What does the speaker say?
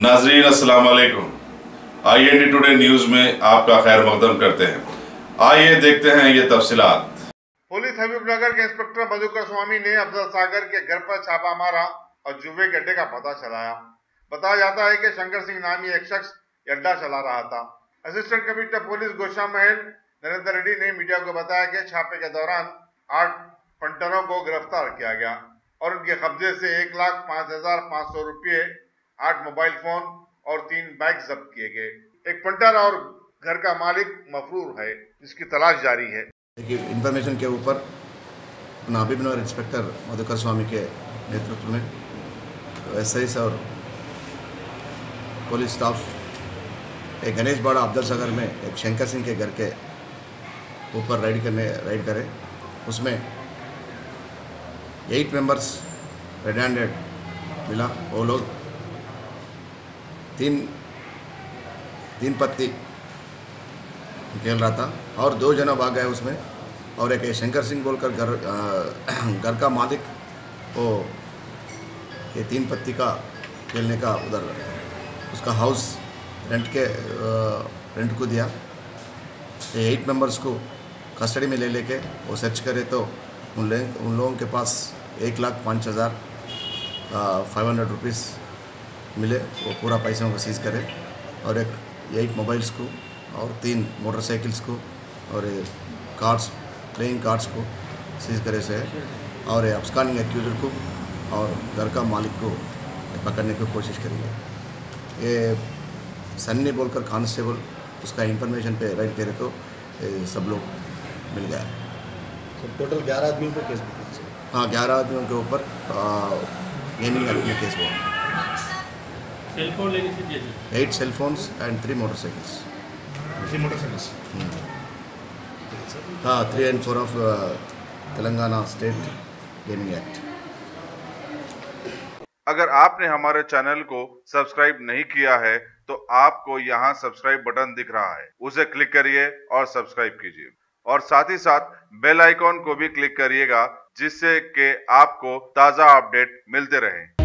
नाजरीन अस्सलाम वालेकुम। IND टुडे न्यूज में आपका खैर मकदम करते हैं। आइए देखते हैं ये तफसीलात। पुलिस हबीबनगर के इंस्पेक्टर मधुकर स्वामी ने अफजल सागर के घर पर छापा मारा और जुए के अड्डे का पता चलाया। बताया जाता है कि शंकर सिंह नामी एक शख्स अड्डा चला रहा था। असिस्टेंट कमिश्नर पुलिस गोशा महल नरेंद्र रेड्डी ने मीडिया को बताया कि छापे के दौरान 8 पंटरों को गिरफ्तार किया गया और उनके कब्जे से 1,05,500 रुपये, 8 मोबाइल फोन और 3 बाइक जब्त किए गए। एक पंटर और घर का मालिक मफरूर है, जिसकी तलाश जारी है। इंफॉर्मेशन के ऊपर हबीबनगर इंस्पेक्टर मधुकर स्वामी के नेतृत्व में SIs और पुलिस स्टाफ एक गणेश बाड़ा अफजल सागर में एक शंकर सिंह के घर के ऊपर राइड करे। उसमें 8 मेंबर्स रेड हैंडेड मिला। वो लोग तीन पत्ती खेल रहा था और 2 जना भाग गए उसमें। और एक शंकर सिंह बोलकर घर का मालिक वो ये 3 पत्ती का खेलने का उधर उसका हाउस रेंट को दिया। ये 8 मेंबर्स को कस्टडी में लेके वो सर्च करे तो उन लोगों के पास 1,05,500 रुपीज़ मिले। वो पूरा पैसों को सीज करे और एक 8 मोबाइल्स को और 3 मोटरसाइकिल्स को और प्लेइंग कार्ड्स को सीज करे से और अब्सकॉन्डिंग एक्यूजर को और घर का मालिक को पकड़ने की कोशिश करेंगे। ये सन्नी बोलकर कांस्टेबल उसका इंफॉर्मेशन पे राइड करे तो सब लोग मिल गया। टोटल 11 आदमियों को केस बुक। हाँ, 11 आदमियों के ऊपर गेमिंग एक्ट में केस हुआ। सेलफोन लेने से 8 सेलफोन्स एंड 3 मोटरसाइकिल्स। 3 मोटरसाइकिल्स। हाँ, 3 and 4 of Telangana state gaming act. अगर आपने हमारे चैनल को सब्सक्राइब नहीं किया है तो आपको यहाँ सब्सक्राइब बटन दिख रहा है, उसे क्लिक करिए और सब्सक्राइब कीजिए और साथ ही साथ बेल आइकॉन को भी क्लिक करिएगा, जिससे कि आपको ताज़ा अपडेट मिलते रहें।